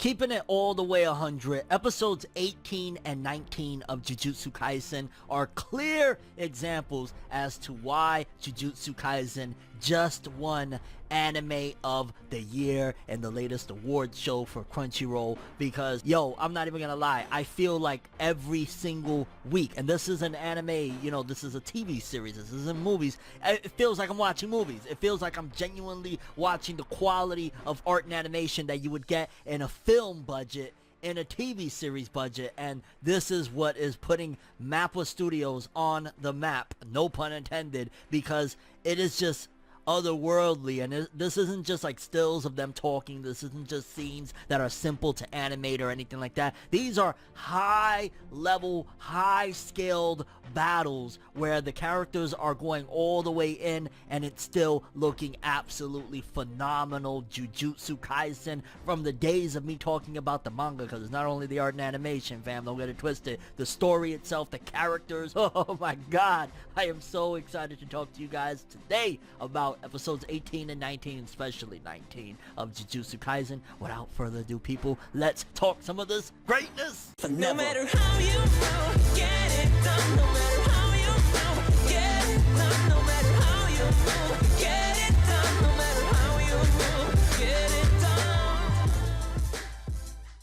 Keeping it all the way 100, episodes 18 and 19 of Jujutsu Kaisen are clear examples as to why Jujutsu Kaisen just won Anime of the Year in the latest awards show for Crunchyroll. Because, yo, I'm not even gonna lie, I feel like every single week, and this is an anime, you know, this is a TV series, this isn't movies, it feels like I'm watching movies. It feels like I'm genuinely watching the quality of art and animation that you would get in a film budget, in a TV series budget, and this is what is putting Mappa Studios on the map, no pun intended, because it is just otherworldly. And this isn't just like stills of them talking, this isn't just scenes that are simple to animate or anything like that. These are high level, high scaled battles where the characters are going all the way in and it's still looking absolutely phenomenal. Jujutsu Kaisen, from the days of me talking about the manga, because it's not only the art and animation, fam, don't get it twisted, the story itself, the characters, oh my god, I am so excited to talk to you guys today about episodes 18 and 19, especially 19 of Jujutsu Kaisen. Without further ado, people, let's talk some of this greatness. No matter how you feel, get it done. No matter how you feel, get it done. No matter how you feel, get it done. No matter how you feel, get it done.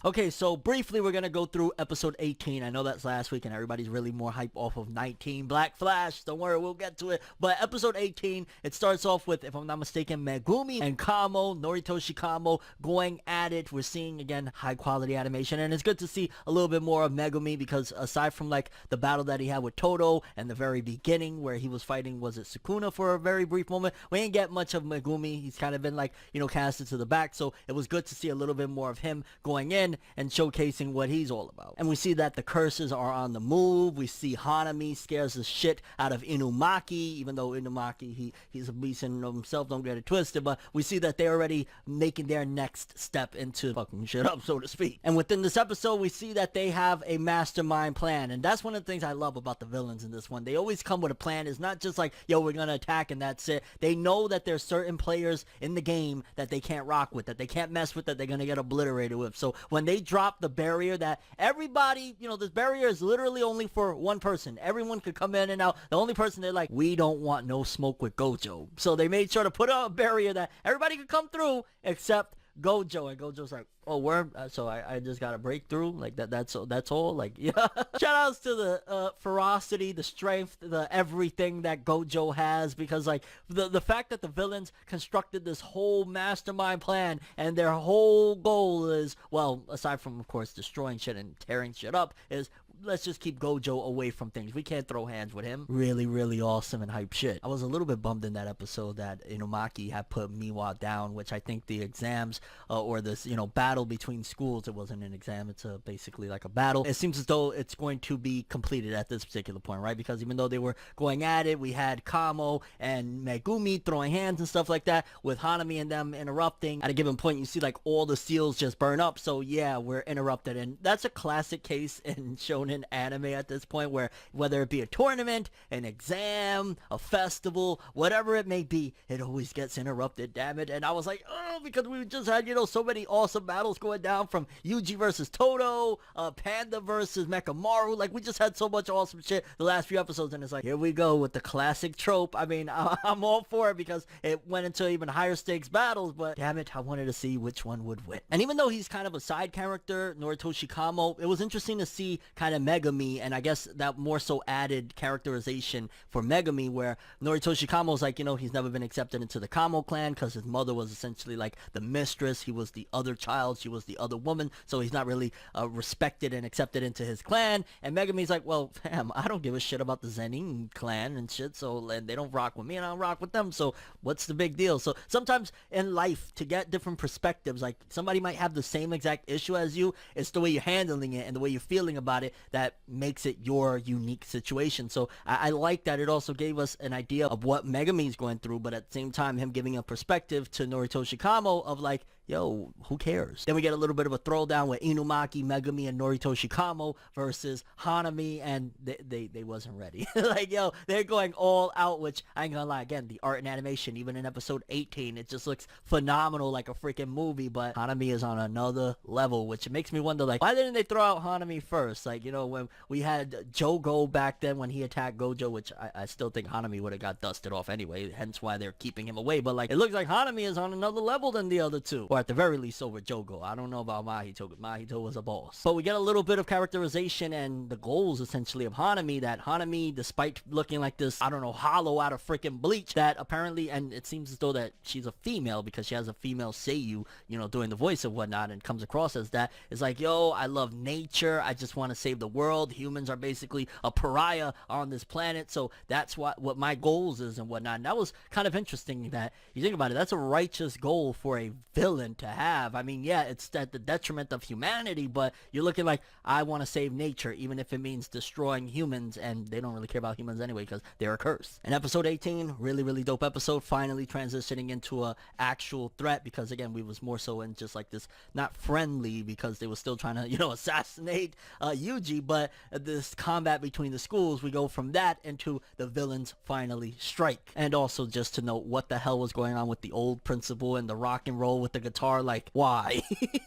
Okay, so briefly we're gonna go through episode 18. I know that's last week and everybody's really more hype off of 19. Black Flash, don't worry, we'll get to it. But episode 18, it starts off with, if I'm not mistaken, Megumi and Kamo, Noritoshi Kamo, going at it. We're seeing, again, high quality animation, and it's good to see a little bit more of Megumi, because aside from like the battle that he had with Todou and the very beginning where he was fighting, was it Sukuna, for a very brief moment, we didn't get much of Megumi. He's kind of been like, you know, casted to the back, so it was good to see a little bit more of him going in and showcasing what he's all about. And we see that the curses are on the move. We see Hanami scares the shit out of Inumaki, even though Inumaki, he's a beast in himself, don't get it twisted, but we see that they're already making their next step into fucking shit up, so to speak. And within this episode, we see that they have a mastermind plan, and that's one of the things I love about the villains in this one. They always come with a plan. It's not just like, yo, we're gonna attack and that's it. They know that there's certain players in the game that they can't rock with, that they can't mess with, that they're gonna get obliterated with. So when they drop the barrier that everybody, you know, this barrier is literally only for one person. Everyone could come in and out. The only person they're like, we don't want no smoke with Gojo. So they made sure to put a barrier that everybody could come through except Gojo. And Gojo's like, oh, word, so I just gotta break through like that's all. Like, yeah. Shout outs to the ferocity, the strength, the everything that Gojo has, because like the fact that the villains constructed this whole mastermind plan and their whole goal is, well, aside from of course destroying shit and tearing shit up, is let's just keep Gojo away from things. We can't throw hands with him. Really, really awesome and hype shit. I was a little bit bummed in that episode that Inumaki had put Miwa down, which I think the exams or this, you know, battle between schools, it wasn't an exam, it's basically like a battle. It seems as though it's going to be completed at this particular point, right? Because even though they were going at it, we had Kamo and Megumi throwing hands and stuff like that, with Hanami and them interrupting. At a given point, you see like all the seals just burn up, so yeah, we're interrupted. And that's a classic case in shonen anime at this point, where whether it be a tournament, an exam, a festival, whatever it may be, it always gets interrupted, damn it. And I was like, oh, because we just had, you know, so many awesome battles going down, from Yuji versus Todou, Panda versus Mekamaru. Like, we just had so much awesome shit the last few episodes, and it's like, here we go with the classic trope. I mean, I'm all for it because it went into even higher stakes battles, but damn it, I wanted to see which one would win. And even though he's kind of a side character, Noritoshi Kamo, it was interesting to see kind of Megumi, and I guess that more so added characterization for Megumi, where Noritoshi Kamo's like, you know, he's never been accepted into the Kamo clan because his mother was essentially like the mistress, he was the other child, she was the other woman, so he's not really respected and accepted into his clan. And Megumi's like, well, fam, I don't give a shit about the Zenin clan and shit, so, and they don't rock with me and I don't rock with them, so what's the big deal? So sometimes in life, to get different perspectives, like somebody might have the same exact issue as you, it's the way you're handling it and the way you're feeling about it that makes it your unique situation. So I like that it also gave us an idea of what Megumi's going through, but at the same time him giving a perspective to Noritoshi Kamo of like, yo, who cares? Then we get a little bit of a throwdown with Inumaki, Megumi, and Norito Shikamo versus Hanami, and they wasn't ready. Like, yo, they're going all out, which I ain't gonna lie, again, the art and animation, even in episode 18, it just looks phenomenal, like a freaking movie. But Hanami is on another level, which makes me wonder, like, why didn't they throw out Hanami first? Like, you know, when we had Jogo back then when he attacked Gojo, which I still think Hanami would have got dusted off anyway, hence why they're keeping him away. But like, it looks like Hanami is on another level than the other two, or at the very least over Jogo. I don't know about Mahito, but Mahito was a boss. But we get a little bit of characterization and the goals essentially of Hanami, that Hanami, despite looking like this, I don't know, hollow out of freaking Bleach, that apparently, and it seems as though that she's a female because she has a female seiyuu, you know, doing the voice and whatnot, and comes across as that. It's like, yo, I love nature, I just want to save the world, humans are basically a pariah on this planet, so that's what my goals is and whatnot. And that was kind of interesting that you think about it, that's a righteous goal for a villain to have. I mean, yeah, it's at the detriment of humanity, but you're looking like, I want to save nature, even if it means destroying humans, and they don't really care about humans anyway because they're a curse. And episode 18, really dope episode, finally transitioning into a actual threat, because again, we was more so in just like this, not friendly, because they were still trying to, you know, assassinate Yuji, but this combat between the schools, we go from that into the villains finally strike. And also just to note what the hell was going on with the old principal and the rock and roll with the guitar, like, why?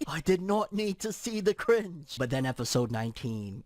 I did not need to see the cringe. But then episode 19,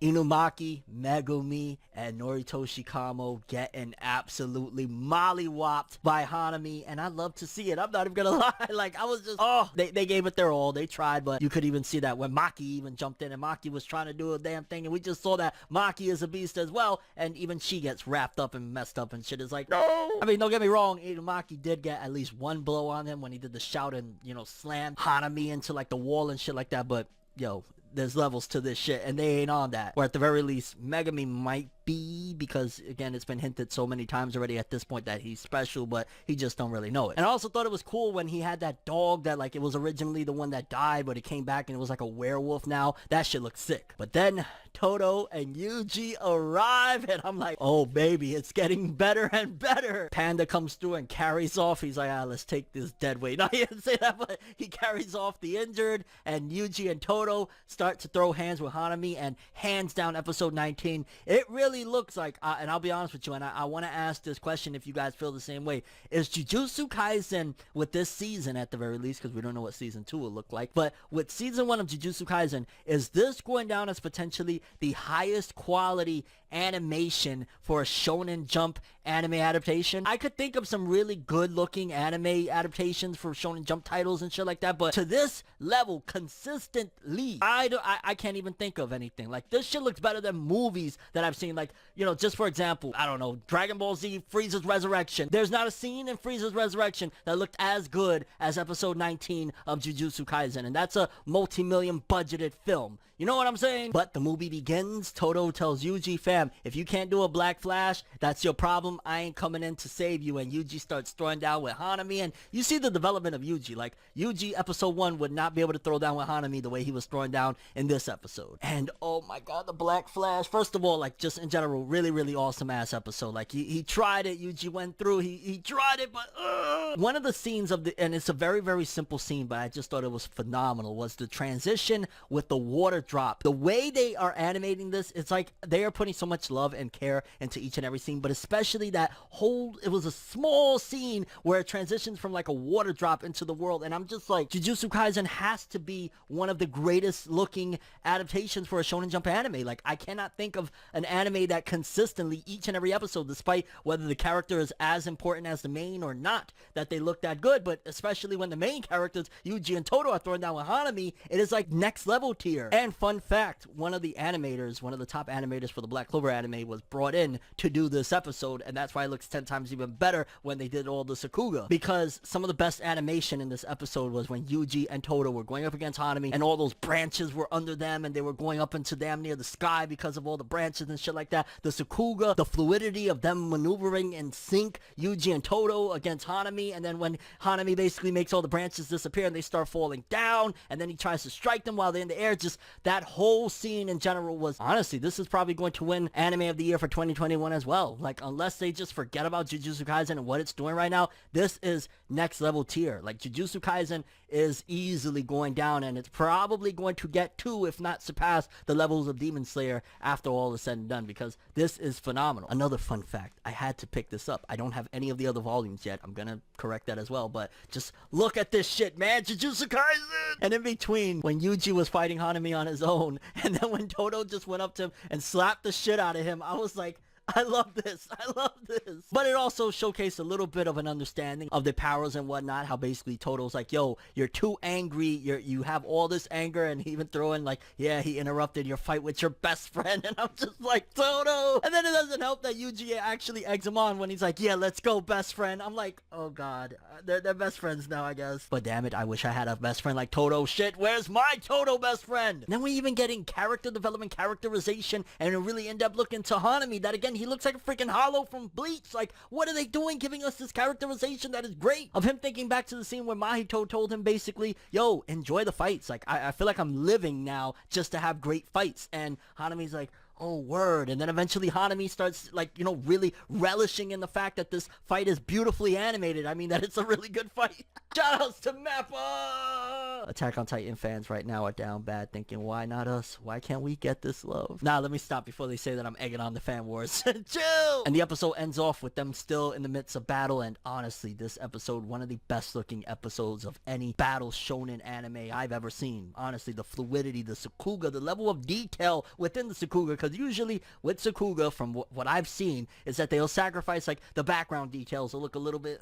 Inumaki, Megumi, and Norito Shikamo getting absolutely mollywopped by Hanami, and I love to see it. I'm not even gonna lie, like, I was just, oh, they gave it their all, they tried, but you could even see that when Maki even jumped in, and Maki was trying to do a damn thing, and we just saw that Maki is a beast as well, and even she gets wrapped up and messed up and shit. Is like, no! I mean, don't get me wrong, Inumaki did get at least one blow on him when he did the shout and, you know, slam Hanami into like the wall and shit like that, but yo, there's levels to this shit, and they ain't on that. Or at the very least, Megami might be, because again, it's been hinted so many times already at this point that he's special, but he just don't really know it. And I also thought it was cool when he had that dog that, like, it was originally the one that died, but it came back and it was like a werewolf now. That shit looked sick. But then Todou and Yuji arrive, and I'm like, oh baby, it's getting better and better. Panda comes through and carries off. He's like, let's take this dead weight. No, he didn't say that, but he carries off the injured, and Yuji and Todou start to throw hands with Hanami, and hands down, episode 19, it really looks like, and I'll be honest with you, and I want to ask this question if you guys feel the same way, is Jujutsu Kaisen, with this season at the very least, because we don't know what season 2 will look like, but with season 1 of Jujutsu Kaisen, is this going down as potentially the highest quality animation for a Shonen Jump anime adaptation? I could think of some really good looking anime adaptations for Shonen Jump titles and shit like that, but to this level consistently, I can't even think of anything. Like, this shit looks better than movies that I've seen. Like, you know, just for example, I don't know, Dragon Ball Z Frieza's Resurrection. There's not a scene in Frieza's Resurrection that looked as good as episode 19 of Jujutsu Kaisen, and that's a multi-million budgeted film. You know what I'm saying? But the movie begins, Todou tells Yuji, fam, if you can't do a Black Flash, that's your problem. I ain't coming in to save you. And Yuji starts throwing down with Hanami, and you see the development of Yuji. Like, Yuji episode 1 would not be able to throw down with Hanami the way he was throwing down in this episode. And oh my god, the Black Flash. First of all, like, just in general, really awesome ass episode. Like, he tried it, Yuji went through, he tried it, but one of the scenes of the, and it's a very simple scene, but I just thought it was phenomenal, was the transition with the water drop. The way they are animating this, it's like they are putting so much love and care into each and every scene, but especially that whole, it was a small scene where it transitions from like a water drop into the world, and I'm just like, Jujutsu Kaisen has to be one of the greatest looking adaptations for a Shonen Jump anime. Like, I cannot think of an anime that consistently, each and every episode, despite whether the character is as important as the main or not, that they look that good, but especially when the main characters, Yuji and Todou, are thrown down with Hanami, it is like next level tier. And fun fact, one of the animators, one of the top animators for the Black Clover anime, was brought in to do this episode, and that's why it looks 10 times even better when they did all the Sakuga, because some of the best animation in this episode was when Yuji and Todou were going up against Hanami, and all those branches were under them, and they were going up into damn near the sky because of all the branches and shit like that. The Sakuga, the fluidity of them maneuvering in sync, Yuji and Todou against Hanami, and then when Hanami basically makes all the branches disappear and they start falling down, and then he tries to strike them while they're in the air, just that whole scene in general was, honestly, this is probably going to win Anime of the Year for 2021 as well. Like, unless they just forget about Jujutsu Kaisen and what it's doing right now, this is next level tier. Like Jujutsu Kaisen is easily going down, and it's probably going to get to, if not surpass, the levels of Demon Slayer after all is said and done, because this is phenomenal. Another fun fact, I had to pick this up. I don't have any of the other volumes yet. I'm gonna correct that as well, but just look at this shit, man. Jujutsu Kaisen! And in between, when Yuji was fighting Hanami on his own, and then when Todou just went up to him and slapped the shit out of him, I was like, I love this. I love this. But it also showcased a little bit of an understanding of the powers and whatnot. How basically Todou's like, yo, you're too angry. You have all this anger, and he even throw in like, yeah, he interrupted your fight with your best friend. And I'm just like, Todou. And then it doesn't help that Yuji actually eggs him on when he's like, yeah, let's go, best friend. I'm like, oh god, they're best friends now, I guess. But damn it, I wish I had a best friend like Todou. Shit, where's my Todou best friend? And then we even getting character development, characterization, and a really in-depth look into Hanami. That again, he looks like a freaking Hollow from Bleach. Like, what are they doing giving us this characterization that is great? Of him thinking back to the scene where Mahito told him basically, yo, enjoy the fights. Like, I feel like I'm living now just to have great fights. And Hanami's like, oh, word. And then eventually Hanami starts, like, you know, really relishing in the fact that this fight is beautifully animated. I mean, that it's a really good fight. Shoutouts to Mappa! Attack on Titan fans right now are down bad thinking, why not us? Why can't we get this love? Nah, let me stop before they say that I'm egging on the fan wars. Chill! And the episode ends off with them still in the midst of battle, and honestly, this episode, one of the best looking episodes of any battle shonen anime I've ever seen. Honestly, the fluidity, the Sakuga, the level of detail within the Sakuga, because usually with Sakuga, from what I've seen, is that they'll sacrifice like the background details to look a little bit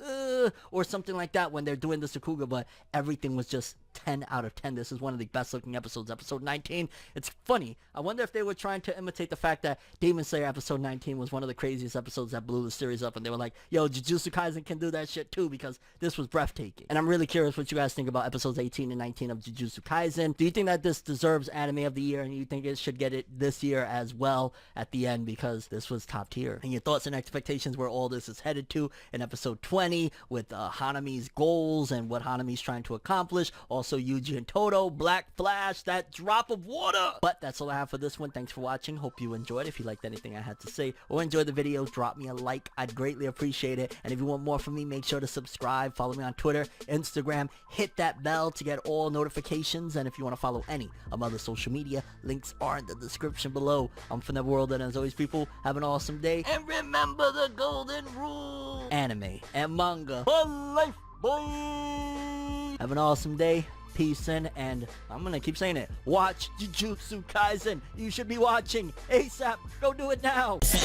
or something like that when they're doing the Sakuga, but everything was just 10 out of 10. This is one of the best looking episodes. Episode 19, it's funny. I wonder if they were trying to imitate the fact that Demon Slayer episode 19 was one of the craziest episodes that blew the series up, and they were like, yo, Jujutsu Kaisen can do that shit too, because this was breathtaking. And I'm really curious what you guys think about episodes 18 and 19 of Jujutsu Kaisen. Do you think that this deserves anime of the year, and you think it should get it this year as well at the end, because this was top tier? And your thoughts and expectations where all this is headed to in episode 20 with Hanami's goals and what Hanami's trying to accomplish. Also Yuji and Todou, Black Flash, that drop of water. But that's all I have for this one. Thanks for watching. Hope you enjoyed. If you liked anything I had to say or enjoyed the video, drop me a like. I'd greatly appreciate it. And if you want more from me, make sure to subscribe. Follow me on Twitter, Instagram. Hit that bell to get all notifications. And if you want to follow any of my other social media, links are in the description below. I'm ForneverWorld, and as always, people, have an awesome day. And remember the golden rule. Anime and manga for life, boy. Have an awesome day. Peace in, and I'm gonna keep saying it. Watch Jujutsu Kaisen. You should be watching ASAP. Go do it now. So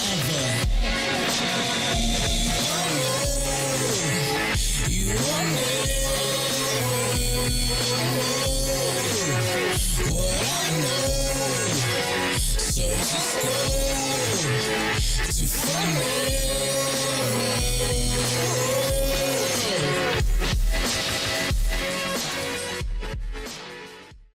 just go to